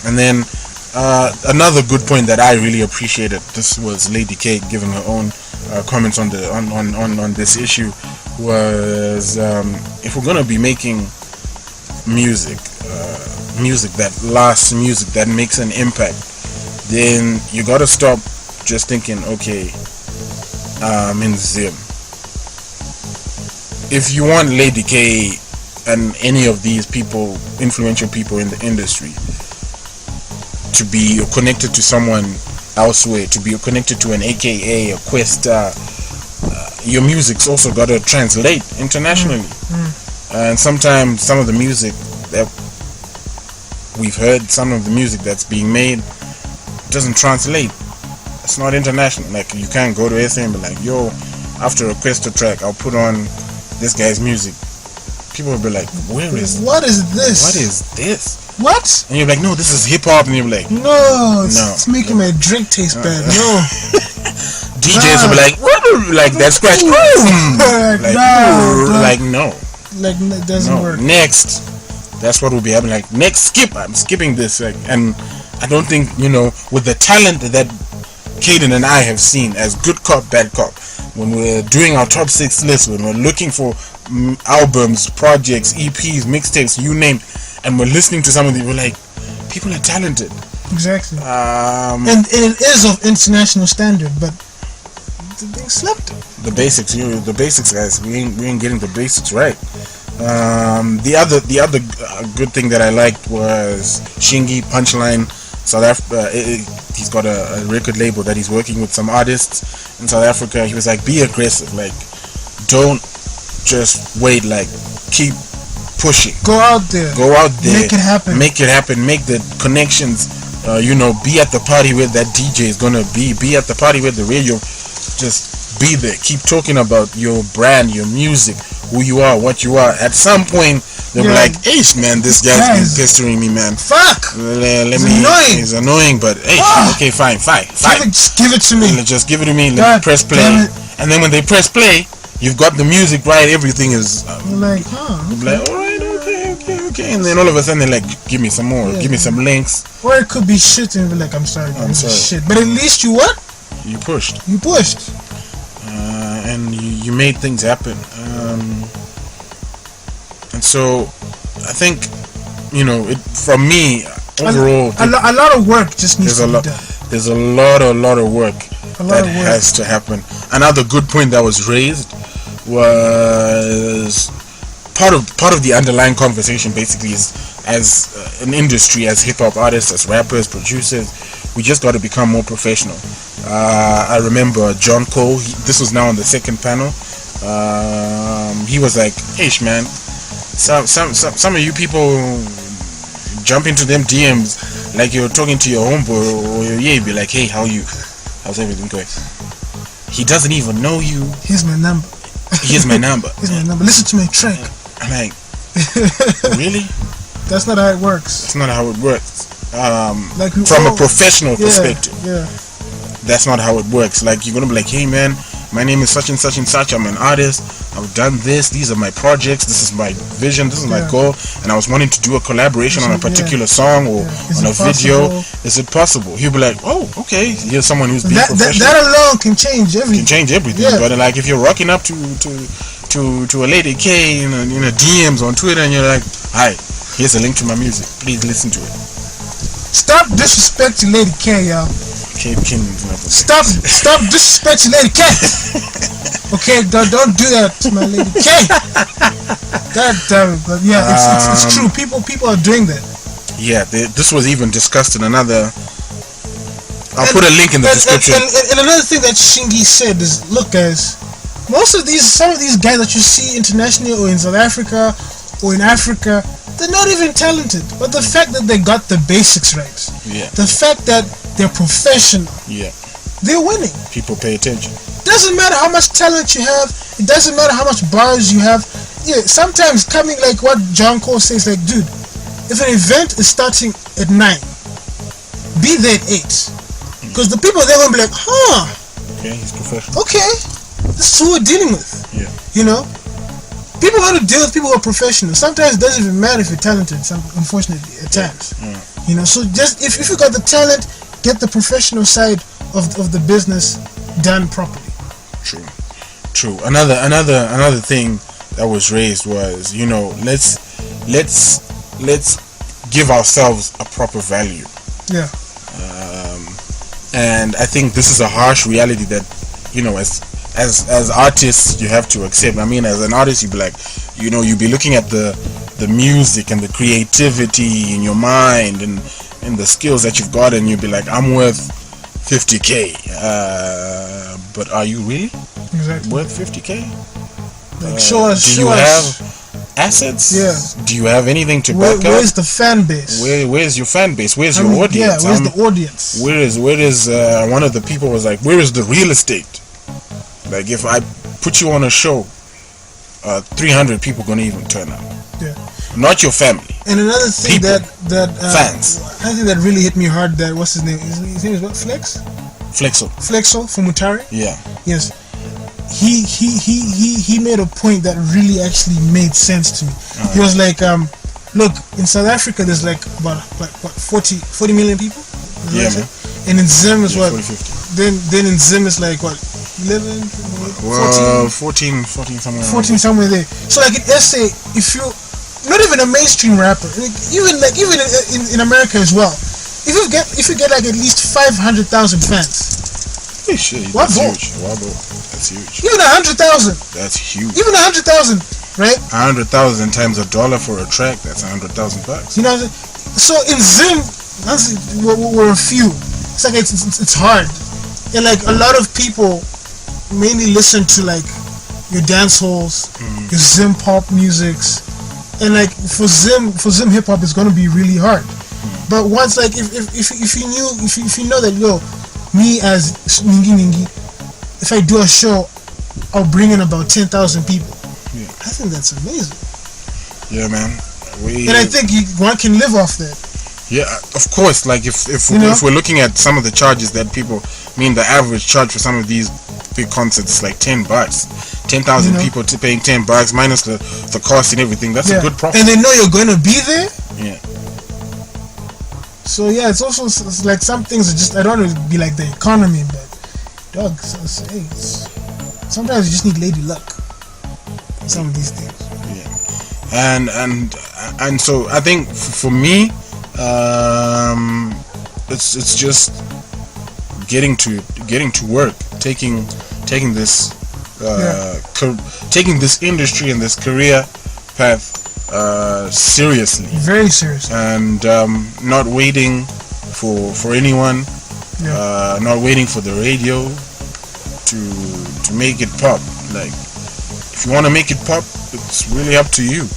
And then another good point that I really appreciated, this was Lady K giving her own comments on the on this issue, was if we're gonna be making music, music that lasts, music that makes an impact, then you gotta stop just thinking, okay, in Zim. If you want Lady K and any of these people, influential people in the industry, to be connected to someone elsewhere, to be connected to an AKA, a Questa, your music's also got to translate internationally. And sometimes some of the music that we've heard, some of the music that's being made doesn't translate. It's not international. Like, you can't go to SA and be like, yo, after a Questa track, I'll put on this guy's music. People will be like, what is this? What is this? What? And you're like, no, this is hip hop. And you're like, no, it's making my drink taste bad. No. DJs will be like that scratch. Like, no. Like, it doesn't work. Next. That's what will be happening. Like, next, skip. I'm skipping this. Like, and I don't think, with the talent that Caden and I have seen as good cop, bad cop, when we're doing our top 6 list, when we're looking for albums, projects, EPs, mixtapes, you name, and we're listening to some of them, we're like, people are talented. Exactly. And it is of international standard, but they slept. The basics, guys. We ain't getting the basics right. The other good thing that I liked was Shingy Punchline. South Africa. He's got a record label that he's working with some artists in South Africa. He was like, be aggressive. Like, don't just wait. Like, keep pushing. Go out there. Make it happen. Make the connections. Be at the party where that DJ is gonna be. Be at the party where the radio. Just be there. Keep talking about your brand, your music, who you are, what you are. At some point, they'll be like, "Hey, man, this guy's been pestering me, man. Fuck. Annoying. It's annoying, but hey, okay, fine. Just give it to me. Just give it to me. Let me press play. And then when they press play, you've got the music right. Everything is. You're like, You're like, all right, okay. And then all of a sudden, they're like, give me some more. Give me some links. Or it could be shit, and be like, I'm sorry. Shit. But at least you what? You pushed. And you made things happen. And so, I think, from me, overall, a lot of work just needs to be done. There's a lot of work that has to happen. Another good point that was raised was part of the underlying conversation. Basically, is as an industry, as hip hop artists, as rappers, producers, we just got to become more professional. I remember John Cole. This was now on the second panel. He was like, "Hey, man, some of you people jump into them DMs like you're talking to your homeboy, or be like, hey, how are you? How's everything going? He doesn't even know you. Here's my number. Here's my number. Listen to my track." I'm like, really? That's not how it works. That's not how it works. From a professional perspective. Yeah. That's not how it works. Like, you're gonna be like, hey man, my name is such and such and such. I'm an artist. I've done this. These are my projects. This is my vision. This is my goal. And I was wanting to do a collaboration on a particular song or on a video. Is it possible? He'll be like, oh, okay. Here's someone who's being professional. That alone can change everything. Yeah. But like, if you're rocking up to a Lady K in a DMs on Twitter, and you're like, hi, here's a link to my music. Please listen to it. Stop disrespecting Lady K, y'all. Stop disrespecting Lady K. Okay, don't do that to my Lady K. God damn it. But yeah, it's true. People are doing that. Yeah, this was even discussed in another. I'll put a link in the description. And another thing that Shingy said is, look guys, some of these guys that you see internationally or in South Africa or in Africa, they're not even talented. But the fact that they got the basics right, the fact that they're professional, they're winning. People pay attention. Doesn't matter how much talent you have. It doesn't matter how much bars you have. Yeah, sometimes coming, like what John Cole says, like, dude, if an event is starting at 9, be there at 8. Because the people there will be like, okay, he's professional. Okay, this is who we're dealing with. Yeah. People want to deal with people who are professional. Sometimes it doesn't even matter if you're talented, unfortunately, at times. You know, so just if you got the talent, get the professional side of the business done properly. True. Another thing that was raised was, you know, let's give ourselves a proper value. Yeah. And I think this is a harsh reality that, you know, as artists you have to accept. I mean, as an artist, you'd be like, you know, you'd be looking at the music and the creativity in your mind and the skills that you've got, and you'd be like, I'm worth 50k. But are you really worth 50k? Like, show us. Do you have assets? Yeah. Do you have anything to back up? Where's the fan base? Where's your fan base? Where's your audience? Yeah, where's the audience? Where is one of the people was like, where is the real estate? Like, if I put you on a show, 300 people gonna even turn up. Yeah. Not your family. And another thing people. that Fans. I think that really hit me hard. That what's his name? His name is what? Flexo from Mutare. Yeah. Yes. He made a point that really actually made sense to me. He was like, look, in South Africa there's like about like what 40 million people. Yeah, man. And in Zim is what? 40, 50. Then in Zim is like what? 11, 14 somewhere there. So like in SA, if you not even a mainstream rapper, even in America as well, if you get like at least 500,000 fans. Hey, shit, that's huge. Wow, bro. That's huge. Even 100,000. That's huge. Even 100,000, right? 100,000 times $1 for a track. That's 100,000 bucks. You know what I'm saying? So in Zim, we're a few. It's like it's hard, and like a lot of people mainly listen to like your dance halls, your Zim pop musics, and like for Zim hip hop, it's gonna be really hard. But once like if you know that me as Ningi, if I do a show, I'll bring in about 10,000 people. Yeah. I think that's amazing. Yeah, man. And I think one can live off that. Yeah, of course. Like if we're looking at some of the charges that people, the average charge for some of these big concerts is like $10. 10,000 people paying $10 minus the cost and everything. That's a good profit. And they know you're going to be there. Yeah. So yeah, it's also like some things are just, I don't want to be like the economy, but dog, sometimes you just need lady luck. Some of these things. Yeah. And so I think for me, it's just getting to work, taking this taking this industry and this career path seriously, very seriously, and not waiting for anyone, not waiting for the radio to make it pop. Like, if you want to make it pop, it's really up to you.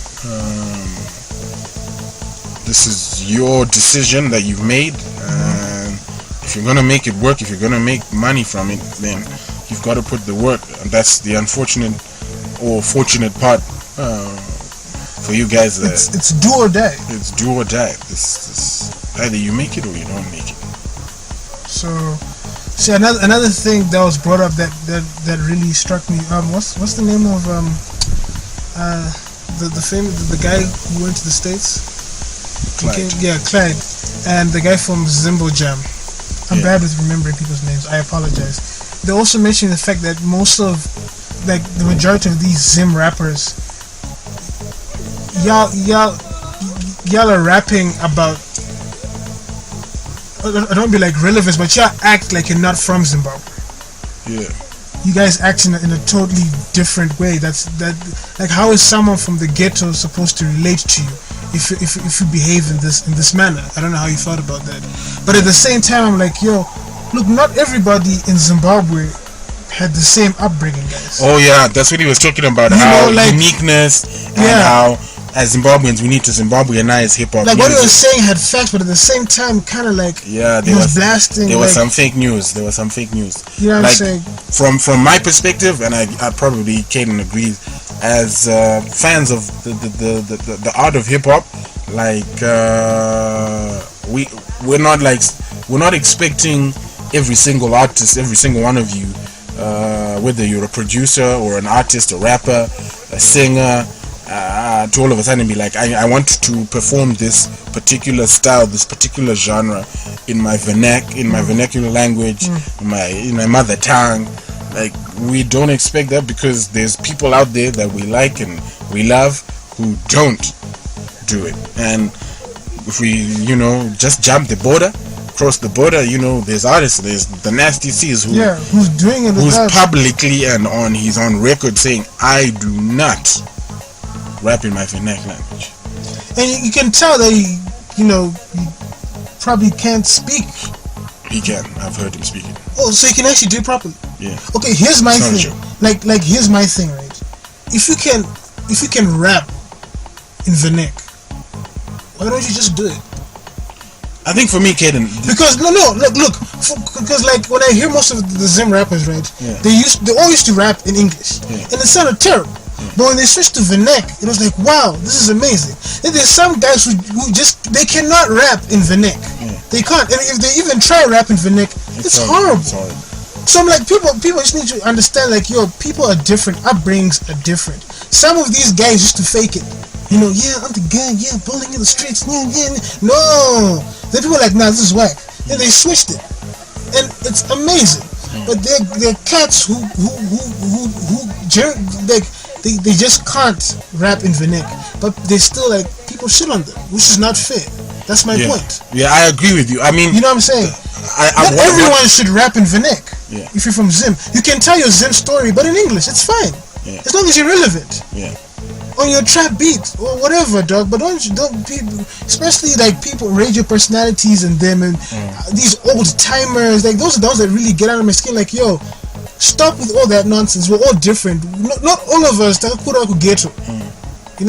This is your decision that you've made, and if you're gonna make it work, if you're gonna make money from it, then you've got to put the work. And that's the unfortunate or fortunate part for you guys. It's do or die. It's do or die. This either you make it or you don't make it. So, see, another thing that was brought up that really struck me. What's the name of the guy who went to the States? Clyde. Clyde, and the guy from Zimbo Jam. I'm bad with remembering people's names. I apologize. They also mentioned the fact that most of, like, the majority of these Zim rappers, y'all are rapping about, I don't be like relevance, but y'all act like you're not from Zimbabwe. Yeah. You guys act in a totally different way. Like, how is someone from the ghetto supposed to relate to you if you behave in this manner? I don't know how you thought about that, but at the same time, I'm like, yo, look, not everybody in Zimbabwe had the same upbringing, guys. Oh yeah, that's what he was talking about. Uniqueness and how, as Zimbabweans, we need to Zimbabweanize hip hop. Like, what he was saying had facts, but at the same time, kind of like, he was blasting. There was some fake news. You know what I'm saying? From my perspective, and I probably Caden agrees, as fans of the art of hip hop, like we're not expecting every single artist, every single one of you, whether you're a producer or an artist, a rapper, a singer, to all of a sudden be like, I want to perform this particular style, this particular genre in my vernacular language, in my mother tongue. Like, we don't expect that, because there's people out there that we like and we love who don't do it. And if we, just jump the border, cross the border, there's artists, there's the Nasty C's who's doing it, who's publicly and he's on record saying, I do not rap in my vernacular language. And you can tell that he probably can't speak. He can. I've heard him speaking. Oh, so he can actually do it properly. Yeah. Okay, here's my thing. Like here's my thing, right? If you can rap in vernac, why don't you just do it? I think for me, Kaden, because look, because like when I hear most of the Zim rappers, right, they all used to rap in English, and it sounded terrible. But when they switched to vernac, it was like, wow, this is amazing. And there's some guys who they cannot rap in vernac. They can't, and if they even try rap in vernac, it's horrible. So I'm like, people just need to understand, like, people are different, upbringings are different. Some of these guys used to fake it. I'm the gang, bowling in the streets, no. Then people are like, nah, this is whack. Then they switched it, and it's amazing. But they're cats who they just can't rap in vernac, but they still, like, people shit on them, which is not fair. That's my point. Yeah, I agree with you. I mean, you know what I'm saying? Not everyone should rap in vernac. Yeah. If you're from Zim, you can tell your Zim story, but in English, it's fine. Yeah. As long as you're relevant. Yeah. On your trap beat or whatever, dog. But don't people, especially like people, radio personalities and them and these old timers, like those are the ones that really get under my skin. Like, yo, stop with all that nonsense. We're all different. Not all of us. You know what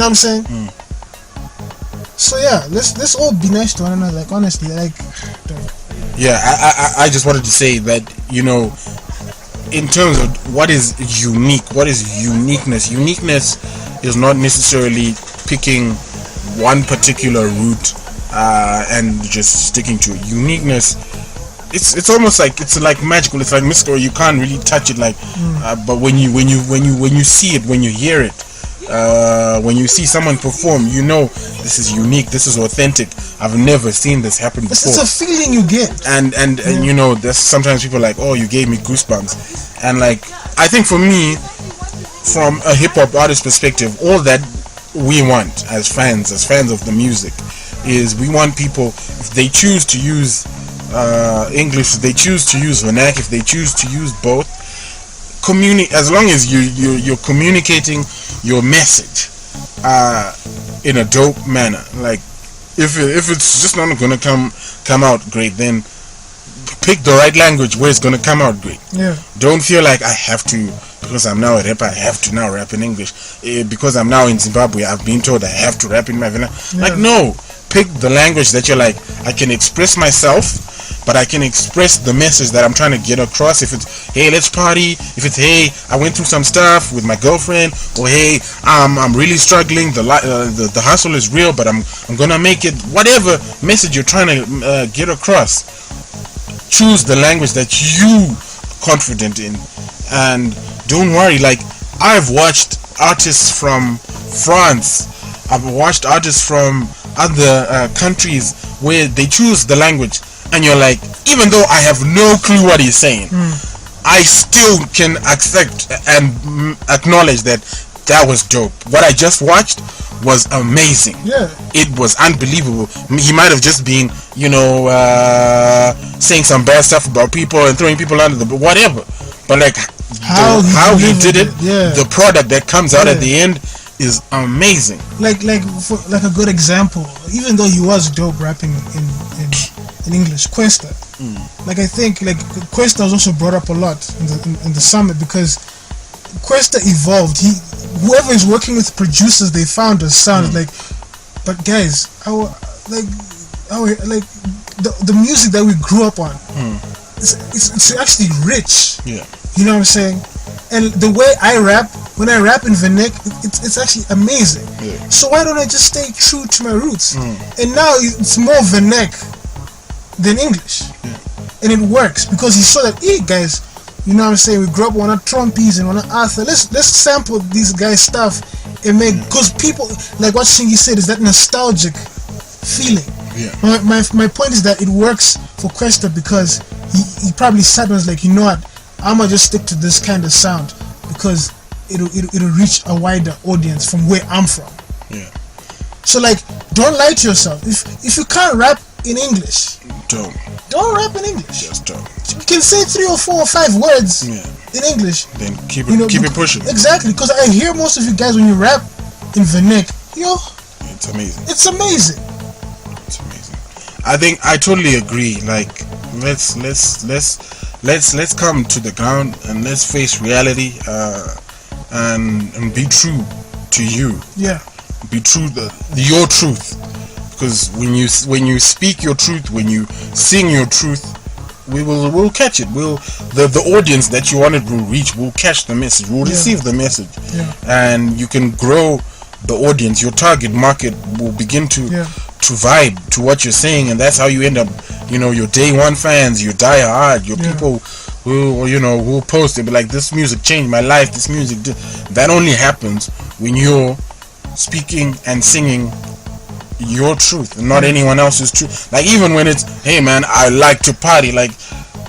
I'm saying? So yeah, let's all be nice to one another. Like, honestly, like. Yeah, I just wanted to say that, in terms of what is unique, what is uniqueness? Uniqueness is not necessarily picking one particular route and just sticking to it. Uniqueness, it's almost like it's like magical. It's like mystical. You can't really touch it, like. But when you see it, when you hear it, when you see someone perform, this is unique. This is authentic. I've never seen this happen before. It's a feeling you get. And there's sometimes people are like, oh, you gave me goosebumps. And like, I think for me, from a hip hop artist perspective, all that we want as fans of the music, is we want people, if they choose to use English, if they choose to use vernac, if they choose to use both, as long as you're communicating your message in a dope manner. Like, if it's just not gonna come out great, then pick the right language where it's gonna come out great. Yeah. Don't feel like I have to, because I'm now a rapper, I have to now rap in English. Because I'm now in Zimbabwe, I've been told I have to rap in my vernacular. Like, no, pick the language that you're like, I can express myself, but I can express the message that I'm trying to get across. If it's, hey, let's party. If it's, hey, I went through some stuff with my girlfriend. Or, hey, I'm really struggling. The hustle is real, but I'm gonna make it. Whatever message you're trying to get across, choose the language that you confident in, and don't worry. Like, I've watched artists from France. I've watched artists from other countries where they choose the language. And you're like, even though I have no clue what he's saying, I still can accept and acknowledge that was dope. What I just watched was amazing. Yeah. It was unbelievable. He might have just been, saying some bad stuff about people and throwing people under the whatever. But like how he did it, the product that comes out at the end is amazing. Like a good example, even though he was dope rapping in English, Questa. Like, I think like Questa was also brought up a lot in the summit, because Questa evolved. Whoever is working with producers, they found a sound like. But guys, the music that we grew up on, it's actually rich. Yeah. You know what I'm saying? And the way I rap, when I rap in vernac, it's actually amazing. Yeah. So why don't I just stay true to my roots? And now it's more vernac than English. And it works, because he saw that, hey guys, you know what I'm saying, we grew up on our Trumpies and on our Arthur, let's sample these guys' stuff It make because people like what Shingy said is that nostalgic feeling. Yeah. My point is that it works for Questa because he probably sat and was like, you know what, I'ma just stick to this kind of sound because it'll reach a wider audience from where I'm from. Yeah. So like, don't lie to yourself. If you can't rap in English, don't rap in English. Just don't. You can say 3 or 4 or 5 words in English. Then keep it pushing. Exactly, because I hear most of you guys when you rap in Vernick, it's amazing. It's amazing. It's amazing. I think I totally agree. Like, let's come to the ground and let's face reality, and be true to you. Yeah. Be true your truth, because when you speak your truth, when you sing your truth, we'll catch it. The audience that you wanted will reach. We'll catch the message. We'll receive the message. Yeah. And you can grow the audience. Your target market will begin to vibe to what you're saying, and that's how you end up. Your day one fans, your die hard, your people who post it, be like, this music changed my life. This music did. That only happens when you're speaking and singing your truth and not anyone else's truth. Like, even when it's, hey man, I like to party, like,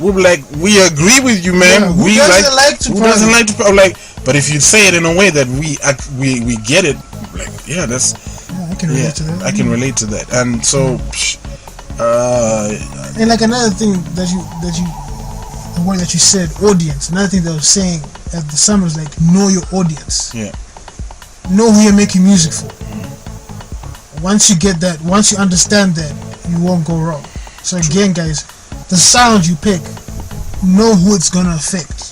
we'll be like, we agree with you, man. Who doesn't like to party? Like, but if you say it in a way that we get it, like, I can relate to that. I can relate to that. And so and like another thing that you the word that you said, audience, another thing that I was saying at the summer is like, know your audience. Yeah. Know who you're making music for. Once you get that, once you understand that, you won't go wrong. So again, guys, the sound you pick, know who it's gonna affect.